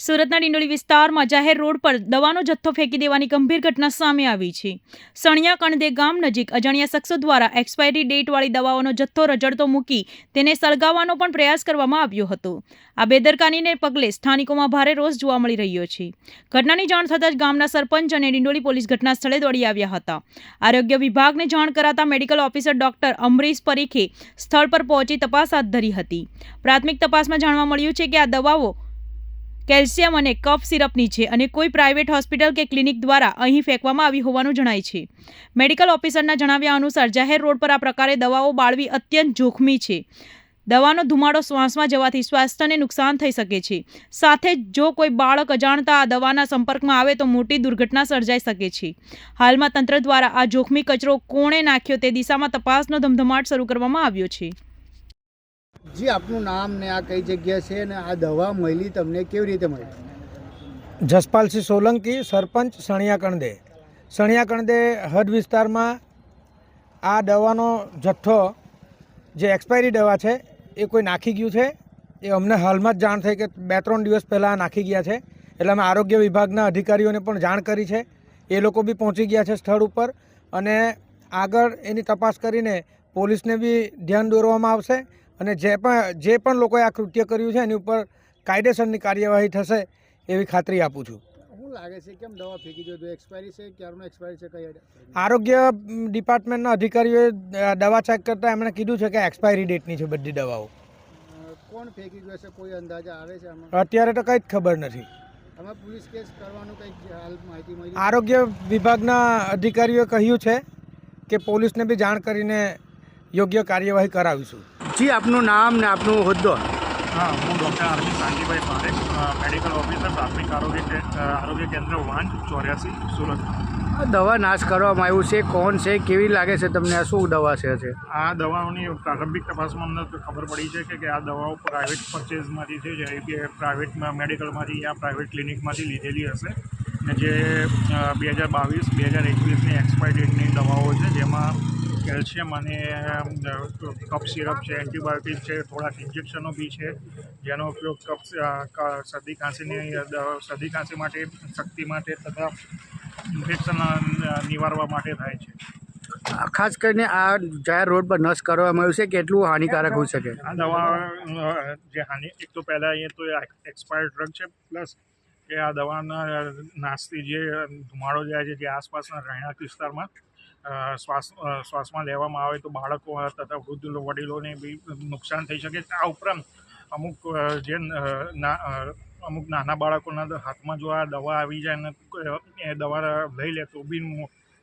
સુરતના ડિંડોલી વિસ્તારમાં જાહેર રોડ પર દવાનો જથ્થો ફેંકી દેવાની ગંભીર ઘટના સામે આવી છે. સણિયા કણદે ગામ નજીક અજાણ્યા શખ્સો દ્વારા એક્સપાયરી ડેટવાળી દવાઓનો જથ્થો રજળતો મૂકી તેને સળગાવવાનો પણ પ્રયાસ કરવામાં આવ્યો હતો. આ બેદરકારીને પગલે સ્થાનિકોમાં ભારે રોષ જોવા મળી રહ્યો છે. ઘટનાની જાણ થતાં જ ગામના સરપંચ અને ડિંડોલી પોલીસ ઘટના સ્થળે દોડી આવ્યા હતા. આરોગ્ય વિભાગને જાણ કરાતા મેડિકલ ઓફિસર ડોક્ટર અમરીશ પરીખે સ્થળ પર પહોંચી તપાસ હાથ ધરી હતી. પ્રાથમિક તપાસમાં જાણવા મળ્યું છે કે આ દવાઓ કેલ્શિયમ અને કફ સિરપની છે અને કોઈ પ્રાઇવેટ હોસ્પિટલ કે ક્લિનિક દ્વારા અહીં ફેંકવામાં આવી હોવાનું જણાય છે. મેડિકલ ઓફિસરના જણાવ્યા અનુસાર જાહેર રોડ પર આ પ્રકારે દવાઓ બાળવી અત્યંત જોખમી છે. દવાનો ધુમાડો શ્વાસમાં જવાથી સ્વાસ્થ્યને નુકસાન થઈ શકે છે. સાથે જ જો કોઈ બાળક અજાણતા આ દવાના સંપર્કમાં આવે તો મોટી દુર્ઘટના સર્જાઈ શકે છે. હાલમાં તંત્ર દ્વારા આ જોખમી કચરો કોણે નાખ્યો તે દિશામાં તપાસનો ધમધમાટ શરૂ કરવામાં આવ્યો છે. જી, આપનું નામ ને આ કઈ જગ્યા છે અને આ દવા મળી તમને કેવી રીતે મળી? જસપાલસિંહ સોલંકી, સરપંચ સણિયા કણદે. સણિયા કણદે હદ વિસ્તારમાં આ દવાનો જથ્થો જે એક્સપાયરી દવા છે એ કોઈ નાખી ગયું છે. એ અમને હાલમાં જ જાણ થઈ કે 2-3 દિવસ પહેલાં નાખી ગયા છે. એટલે અમે આરોગ્ય વિભાગના અધિકારીઓને પણ જાણ કરી છે. એ લોકો બી પહોંચી ગયા છે સ્થળ ઉપર અને આગળ એની તપાસ કરીને પોલીસને બી ધ્યાન દોરવામાં આવશે અને જે પણ લોકોએ આ કૃત્ય કર્યું છે એની ઉપર કાયદેસરની કાર્યવાહી થશે એવી ખાતરી આપું છું. શું લાગે છે કેમ દવા ફેંકી દો? એક્સપાયરી છે, ક્યારનો એક્સપાયરી છે, કઈ idea? આરોગ્ય ડિપાર્ટમેન્ટના અધિકારીઓએ દવા ચેક કરતાં એમણે કીધું છે કે એક્સપાયરી ડેટની છે બધી દવાઓ. કોણ ફેંકી ગયો છે, કોઈ અંદાજા આવે છે આમાં? અત્યારે તો કંઈ જ ખબર નથી. અમે પોલીસ કેસ કરવાનું કંઈક હાલ માહિતી મળી? આરોગ્ય વિભાગના અધિકારીઓએ કહ્યું છે કે પોલીસને બી જાણ કરીને યોગ્ય કાર્યવાહી કરાવીશું. જી, આપનું નામ ને આપનું હોદ્દો? હા, હું doctor R M Shantibhai Parekh, medical officer, પ્રાથમિક આરોગ્ય કેન્દ્ર 184 સુરત. આ દવા નાશ કરવામાં આવ્યું છે, કોણ છે, કેવી લાગે છે તમને? આ શું દવા છે? આ દવાઓની પ્રારંભિક તપાસમાં અમને ખબર પડી છે કે આ દવાઓ પ્રાઇવેટ પરચેઝમાંથી છે, જેમ કે પ્રાઇવેટ મેડિકલમાંથી યા પ્રાઇવેટ ક્લિનિકમાંથી લીધેલી હશે ને જે 2022-2021ની એક્સપાયરી ડેટની દવાઓ છે, જેમાં કેલ્શિયમ અને કફ સિરપ છે, એન્ટીબાયોટિક છે, થોડાક ઇન્જેક્શનો બી છે, જેનો ઉપયોગ શરદી ખાંસી માટે, શક્તિ માટે તથા ઇન્ફેક્શન નિવારવા માટે થાય છે. ખાસ કરીને આ જાહેર રોડ પર નષ્ટ કરવામાં આવ્યું છે, કેટલું હાનિકારક હોઈ શકે? આ દવા જે એક તો પહેલાં એ તો એક્સપાયર્ડ ડ્રગ છે, પ્લસ કે આ દવાના નાશથી જે ધુમાડો જાય છે જે આસપાસના રહેણાંક વિસ્તારમાં શ્વાસમાં લેવામાં આવે તો બાળકો તથા વૃદ્ધ વડીલોને બી નુકસાન થઈ શકે. આ ઉપરાંત અમુક નાના બાળકોના હાથમાં જો આ દવા આવી જાય ને એ દવા લઈ લે તો બી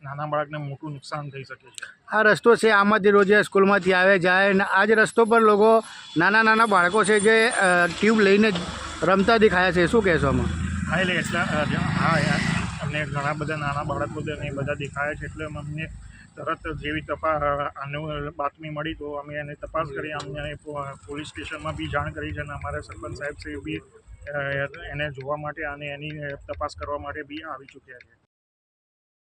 નાના બાળકને મોટું નુકસાન થઈ શકે છે. આ રસ્તો છે, આમાંથી રોજ સ્કૂલમાંથી આવે જાય ને આ જ રસ્તો પર લોકો નાના બાળકો છે જે ટ્યુબ લઈને રમતા દેખાયા છે, શું કહેશો આમાં? હા, એટલે હા, અમને ઘણા બધા નાના બાળકો એ બધા દેખાયા છે, એટલે અમને તરત જેવી બાતમી મળી તો અમે એને તપાસ કરી, અમને પોલીસ સ્ટેશનમાં બી જાણ કરી છે અને અમારા સરપંચ સાહેબ છે બી એને જોવા માટે અને એની તપાસ કરવા માટે બી આવી ચૂક્યા છે.